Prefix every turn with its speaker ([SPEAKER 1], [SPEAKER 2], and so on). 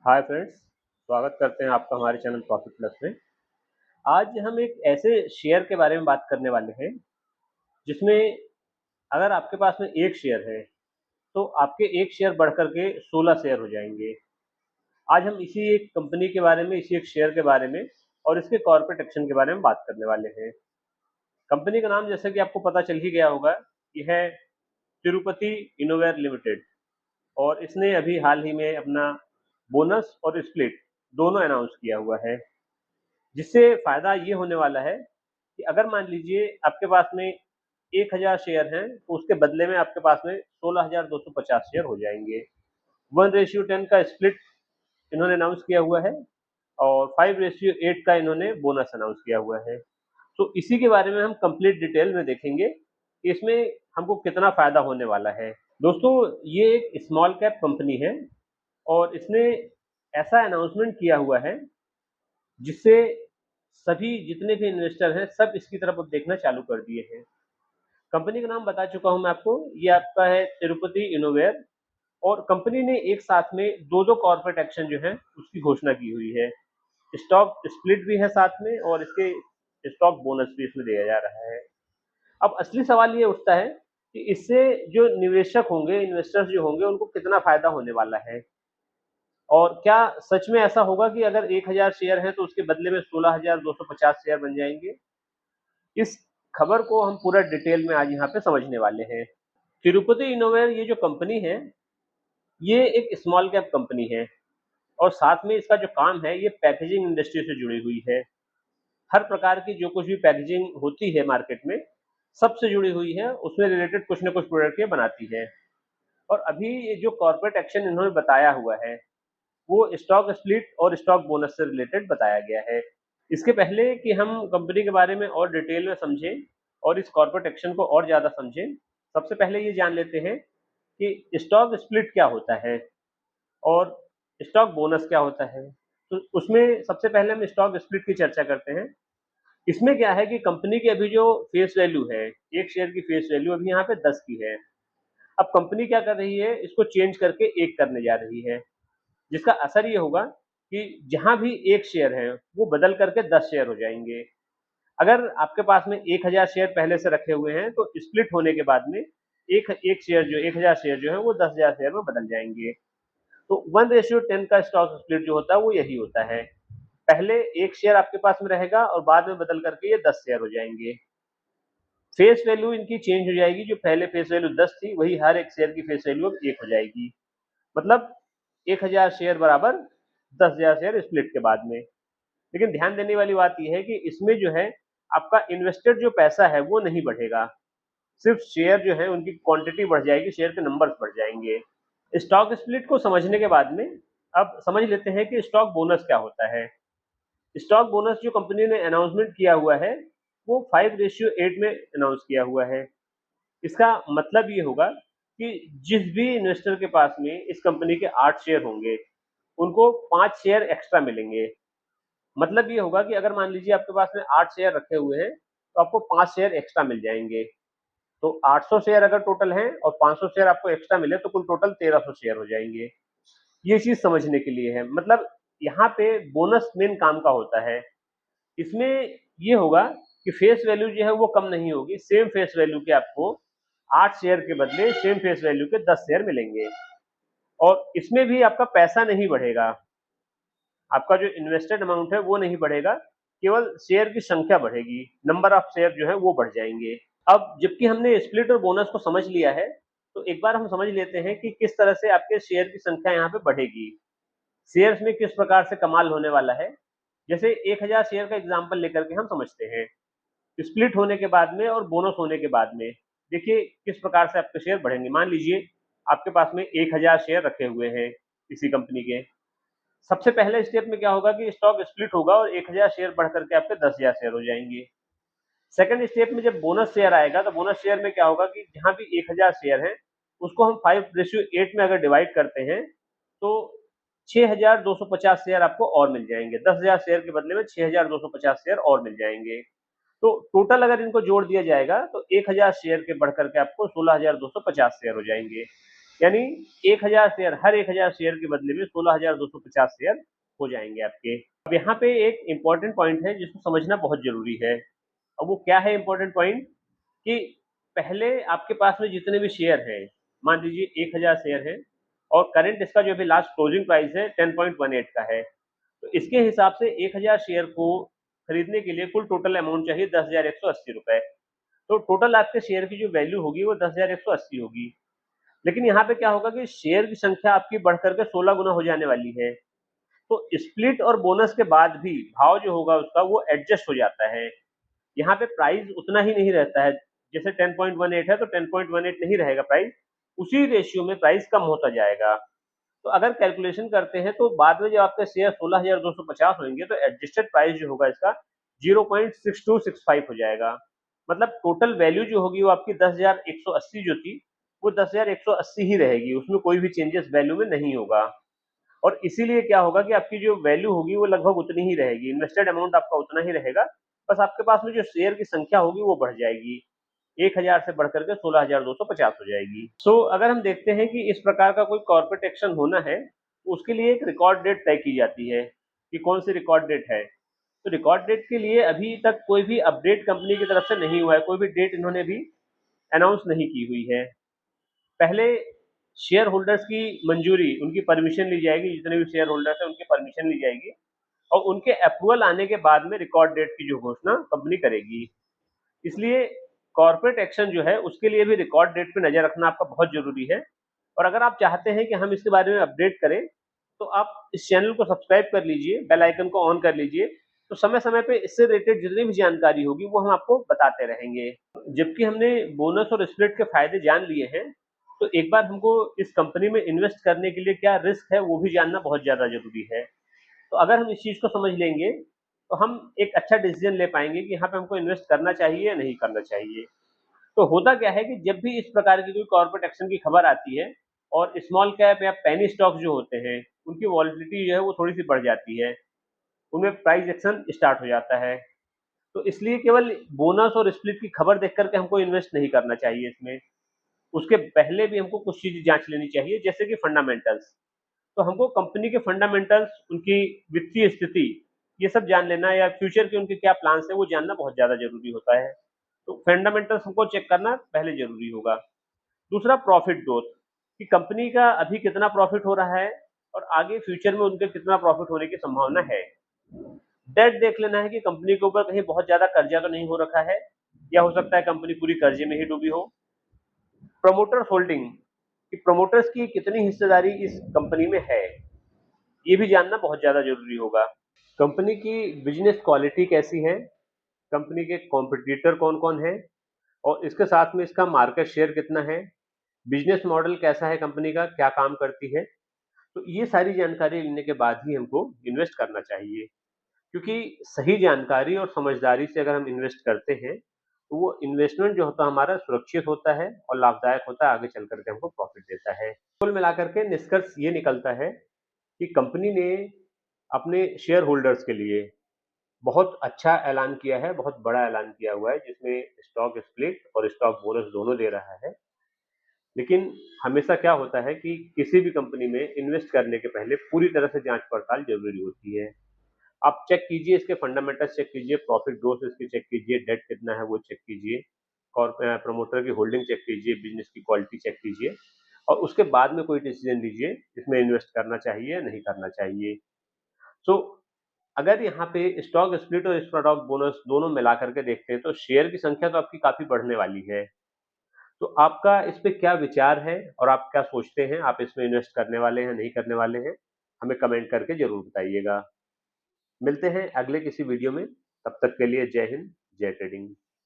[SPEAKER 1] Hi friends, स्वागत करते हैं आपका हमारे चैनल प्रॉफिट प्लस में। आज हम एक ऐसे शेयर के बारे में बात करने वाले हैं जिसमें अगर आपके पास में एक शेयर है तो आपके एक शेयर बढ़ कर के 16 शेयर हो जाएंगे। आज हम इसी एक कंपनी के बारे में, इसी एक शेयर के बारे में और इसके कॉर्पोरेट एक्शन के बारे में बात करने वाले हैं। कंपनी का नाम जैसे कि आपको पता चल ही गया होगा, यह है तिरुपति इनोवेयर लिमिटेड। और इसने अभी हाल ही में अपना बोनस और स्प्लिट दोनों अनाउंस किया हुआ है, जिससे फ़ायदा ये होने वाला है कि अगर मान लीजिए आपके पास में 1000 शेयर हैं, तो उसके बदले में आपके पास में 16,250 शेयर हो जाएँगे। 1:10 का स्प्लिट इन्होंने अनाउंस किया हुआ है और 5:8 का इन्होंने बोनस अनाउंस किया हुआ है। तो इसी के बारे में हम कंप्लीट डिटेल में देखेंगे कि इसमें हमको कितना फ़ायदा होने वाला है। दोस्तों, ये एक स्मॉल कैप कंपनी है और इसने ऐसा अनाउंसमेंट किया हुआ है जिससे सभी जितने भी इन्वेस्टर हैं सब इसकी तरफ अब देखना चालू कर दिए हैं। कंपनी का नाम बता चुका हूं मैं आपको, ये आपका है तिरुपति इनोवेयर। और कंपनी ने एक साथ में दो दो कॉर्पोरेट एक्शन जो है उसकी घोषणा की हुई है। स्टॉक स्प्लिट भी है साथ में और इसके स्टॉक बोनस भी इसमें दिया जा रहा है। अब असली सवाल ये उठता है कि इससे जो निवेशक होंगे, इन्वेस्टर्स जो होंगे, उनको कितना फायदा होने वाला है और क्या सच में ऐसा होगा कि अगर 1000 शेयर हैं तो उसके बदले में 16,250 शेयर बन जाएंगे। इस खबर को हम पूरा डिटेल में आज यहाँ पे समझने वाले हैं। तिरुपति इनोवेयर ये जो कंपनी है, ये एक स्मॉल कैप कंपनी है और साथ में इसका जो काम है ये पैकेजिंग इंडस्ट्री से जुड़ी हुई है। हर प्रकार की जो कुछ भी पैकेजिंग होती है मार्केट में, सबसे जुड़ी हुई है, उसमें रिलेटेड कुछ ना कुछ प्रोडक्ट ये बनाती है। और अभी ये जो कॉर्पोरेट एक्शन इन्होंने बताया हुआ है वो स्टॉक स्प्लिट और स्टॉक बोनस से रिलेटेड बताया गया है। इसके पहले कि हम कंपनी के बारे में और डिटेल में समझें और इस कॉर्पोरेट एक्शन को और ज़्यादा समझें, सबसे पहले ये जान लेते हैं कि स्टॉक स्प्लिट क्या होता है और स्टॉक बोनस क्या होता है। तो उसमें सबसे पहले हम स्टॉक स्प्लिट की चर्चा करते हैं। इसमें क्या है कि कंपनी की अभी जो फेस वैल्यू है, एक शेयर की फेस वैल्यू अभी यहाँ पे 10 की है। अब कंपनी क्या कर रही है, इसको चेंज करके 1 करने जा रही है, जिसका असर ये होगा कि जहाँ भी 1 शेयर है, वो बदल करके 10 शेयर हो जाएँगे। अगर आपके पास में 1000 शेयर पहले से रखे हुए हैं, तो स्प्लिट होने के बाद में एक एक शेयर जो 1000 शेयर जो है, वो 10,000 शेयर में बदल जाएँगे। तो 1:10 का स्टॉक स्प्लिट जो होता है, वो यही होता है। पहले 1 शेयर आपके पास में रहेगा और बाद में बदल करके ये 10 शेयर हो जाएँगे। फेस वैल्यू इनकी चेंज हो जाएगी, जो पहले फेस वैल्यू 10 थी, वही हर एक शेयर की फेस वैल्यू अब 1 हो जाएगी। मतलब 1000 शेयर बराबर 10,000 शेयर स्प्लिट के बाद में। लेकिन ध्यान देने वाली बात ये है कि इसमें जो है आपका इन्वेस्टेड जो पैसा है वो नहीं बढ़ेगा, सिर्फ शेयर जो है उनकी क्वांटिटी बढ़ जाएगी, शेयर के नंबर्स बढ़ जाएंगे। स्टॉक स्प्लिट को समझने के बाद में अब समझ लेते हैं कि स्टॉक बोनस क्या होता है। स्टॉक बोनस जो कंपनी ने अनाउंसमेंट किया हुआ है वो 5:8 में अनाउंस किया हुआ है। इसका मतलब ये होगा कि जिस भी इन्वेस्टर के पास में इस कंपनी के 8 शेयर होंगे, उनको 5 शेयर एक्स्ट्रा मिलेंगे। मतलब ये होगा कि अगर मान लीजिए आपके पास में 8 शेयर रखे हुए हैं, तो आपको 5 शेयर एक्स्ट्रा मिल जाएँगे। तो 800 शेयर अगर टोटल हैं और 500 शेयर आपको एक्स्ट्रा मिले तो कुल टोटल 1300 शेयर हो जाएँगे। ये चीज़ समझने के लिए है। मतलब यहाँ पे बोनस मेन काम का होता है। इसमें ये होगा कि फेस वैल्यू जो है वो कम नहीं होगी, सेम फेस वैल्यू के आपको 8 शेयर के बदले सेम फेस वैल्यू के 10 शेयर मिलेंगे और इसमें भी आपका पैसा नहीं बढ़ेगा। आपका जो इन्वेस्टेड अमाउंट है वो नहीं बढ़ेगा, केवल शेयर की संख्या बढ़ेगी, नंबर ऑफ शेयर जो है वो बढ़ जाएँगे। अब जबकि हमने स्प्लिट और बोनस को समझ लिया है, तो एक बार हम समझ लेते हैं कि किस तरह से आपके शेयर की संख्या यहाँ पे बढ़ेगी। शेयर्स में किस प्रकार से कमाल होने वाला है। जैसे 1000 शेयर का एग्जांपल लेकर के हम समझते हैं। स्प्लिट होने के बाद में और बोनस होने के बाद में देखिए किस प्रकार से आपके शेयर बढ़ेंगे। मान लीजिए आपके पास में 1000 शेयर रखे हुए हैं किसी कंपनी के। सबसे पहले स्टेप में क्या होगा कि स्टॉक स्प्लिट होगा और 1000 शेयर बढ़ करके आपके 10,000 शेयर हो जाएँगे। सेकंड स्टेप में जब बोनस शेयर आएगा तो बोनस शेयर में क्या होगा कि जहाँ भी 1000 शेयर हैं, उसको हम 5:8 में अगर डिवाइड करते हैं, तो 6,250 शेयर आपको और मिल जाएँगे। 10,000 शेयर के बदले में 6,250 शेयर और मिल जाएँगे। तो टोटल अगर इनको जोड़ दिया जाएगा तो 1000 शेयर के बढ़ कर के आपको 16,250 शेयर हो जाएँगे। यानी 1000 शेयर, हर 1000 शेयर के बदले में 16,250 शेयर हो जाएंगे आपके। अब यहाँ पे एक इम्पॉर्टेंट पॉइंट है जिसको समझना बहुत जरूरी है। अब वो क्या है इम्पोर्टेंट पॉइंट, कि पहले आपके पास में जितने भी शेयर हैं, मान लीजिए 1000 शेयर है और करंट इसका जो अभी लास्ट क्लोजिंग प्राइस है 10.18 का है, तो इसके हिसाब से 1000 शेयर को खरीदने के लिए कुल टोटल अमाउंट चाहिए 10,180 रुपए। तो टोटल आपके शेयर की जो वैल्यू होगी वो 10,180 होगी। लेकिन यहाँ पे क्या होगा कि शेयर की संख्या आपकी बढ़ करके 16 गुना हो जाने वाली है। तो स्प्लिट और बोनस के बाद भी भाव जो होगा उसका वो एडजस्ट हो जाता है। यहाँ पे प्राइस उतना ही नहीं रहता है, जैसे 10.18 है तो 10.18 नहीं रहेगा प्राइस, उसी रेशियो में प्राइस कम होता जाएगा। तो अगर कैलकुलेशन करते हैं तो बाद में जब आपके शेयर 16,250 होंगे तो एडजस्टेड प्राइस जो होगा इसका 0.6265 हो जाएगा। मतलब टोटल वैल्यू जो होगी वो आपकी 10,180 जो थी वो 10,180 ही रहेगी, उसमें कोई भी चेंजेस वैल्यू में नहीं होगा। और इसीलिए क्या होगा कि आपकी जो वैल्यू होगी वो लगभग उतनी ही रहेगी, इन्वेस्टेड अमाउंट आपका उतना ही रहेगा, बस आपके पास में जो शेयर की संख्या होगी वो बढ़ जाएगी, 1000 से बढ़ करके 16,250 हो जाएगी। अगर हम देखते हैं कि इस प्रकार का कोई कॉर्पोरेट एक्शन होना है तो उसके लिए एक रिकॉर्ड डेट तय की जाती है कि कौन सी रिकॉर्ड डेट है। तो रिकॉर्ड डेट के लिए अभी तक कोई भी अपडेट कंपनी की तरफ से नहीं हुआ है, कोई भी डेट इन्होंने भी अनाउंस नहीं की हुई है। पहले शेयर होल्डर्स की मंजूरी, उनकी परमिशन ली जाएगी, जितने भी शेयर होल्डर्स हैं उनकी परमिशन ली जाएगी और उनके अप्रूवल आने के बाद में रिकॉर्ड डेट की जो घोषणा कंपनी करेगी। इसलिए कॉर्पोरेट एक्शन जो है उसके लिए भी रिकॉर्ड डेट पे नजर रखना आपका बहुत जरूरी है। और अगर आप चाहते हैं कि हम इसके बारे में अपडेट करें तो आप इस चैनल को सब्सक्राइब कर लीजिए, बेल आइकन को ऑन कर लीजिए, तो समय समय पे इससे रिलेटेड जितनी भी जानकारी होगी वो हम आपको बताते रहेंगे। जबकि हमने बोनस और स्प्लिट के फायदे जान लिए हैं, तो एक बार हमको इस कंपनी में इन्वेस्ट करने के लिए क्या रिस्क है वो भी जानना बहुत ज्यादा जरूरी है। तो अगर हम इस चीज को समझ लेंगे तो हम एक अच्छा डिसीजन ले पाएंगे कि यहाँ पे हमको इन्वेस्ट करना चाहिए या नहीं करना चाहिए। तो होता क्या है कि जब भी इस प्रकार की कोई कॉर्पोरेट एक्शन की खबर आती है और स्मॉल कैप या पेनी स्टॉक जो होते हैं उनकी वॉलिटिलिटी जो है वो थोड़ी सी बढ़ जाती है, उनमें प्राइस एक्शन स्टार्ट हो जाता है। तो इसलिए केवल बोनस और स्प्लिट की खबर देख करके हमको इन्वेस्ट नहीं करना चाहिए इसमें, उसके पहले भी हमको कुछ चीजें जांच लेनी चाहिए, जैसे कि फंडामेंटल्स। तो हमको कंपनी के फंडामेंटल्स, उनकी वित्तीय स्थिति, ये सब जान लेना या फ्यूचर के उनके क्या प्लान्स हैं वो जानना बहुत ज़्यादा ज़रूरी होता है। तो फंडामेंटल्स हमको चेक करना पहले ज़रूरी होगा। दूसरा प्रॉफिट ग्रोथ, कि कंपनी का अभी कितना प्रॉफिट हो रहा है और आगे फ्यूचर में उनके कितना प्रॉफिट होने की संभावना है। डेट देख लेना है कि कंपनी के ऊपर कहीं बहुत ज़्यादा कर्जा तो नहीं हो रखा है, या हो सकता है कंपनी पूरी कर्जे में ही डूबी हो। प्रमोटर्स होल्डिंग, कि प्रमोटर्स की कितनी हिस्सेदारी इस कंपनी में है, ये भी जानना बहुत ज़्यादा ज़रूरी होगा। कंपनी की बिजनेस क्वालिटी कैसी है, कंपनी के कॉम्पिटिटर कौन-कौन है और इसके साथ में इसका मार्केट शेयर कितना है, बिजनेस मॉडल कैसा है कंपनी का, क्या काम करती है। तो ये सारी जानकारी लेने के बाद ही हमको इन्वेस्ट करना चाहिए, क्योंकि सही जानकारी और समझदारी से अगर हम इन्वेस्ट करते हैं, तो वो इन्वेस्टमेंट जो होता है हमारा सुरक्षित होता है और लाभदायक होता है, आगे चल कर के हमको प्रॉफिट देता है। कुल मिलाकर के निष्कर्ष ये निकलता है कि कंपनी ने अपने शेयर होल्डर्स के लिए बहुत अच्छा ऐलान किया है, बहुत बड़ा ऐलान किया हुआ है, जिसमें स्टॉक स्प्लिट और स्टॉक बोनस दोनों दे रहा है। लेकिन हमेशा क्या होता है कि किसी भी कंपनी में इन्वेस्ट करने के पहले पूरी तरह से जाँच-पड़ताल ज़रूरी होती है। आप चेक कीजिए, इसके फंडामेंटल्स चेक कीजिए, प्रॉफिट ग्रोथ इसकी चेक कीजिए, डेट कितना है वो चेक कीजिए और प्रमोटर की होल्डिंग चेक कीजिए, बिज़नेस की क्वालिटी चेक कीजिए और उसके बाद में कोई डिसीज़न लीजिए, इसमें इन्वेस्ट करना चाहिए या नहीं करना चाहिए। सो अगर यहाँ पे स्टॉक स्प्लिट और स्टॉक बोनस दोनों मिला करके देखते हैं तो शेयर की संख्या तो आपकी काफ़ी बढ़ने वाली है। तो आपका इस पे क्या विचार है और आप क्या सोचते हैं? आप इसमें इन्वेस्ट करने वाले हैं, नहीं करने वाले हैं? हमें कमेंट करके ज़रूर बताइएगा। मिलते हैं अगले किसी वीडियो में, तब तक के लिए जय हिंद, जय ट्रेडिंग।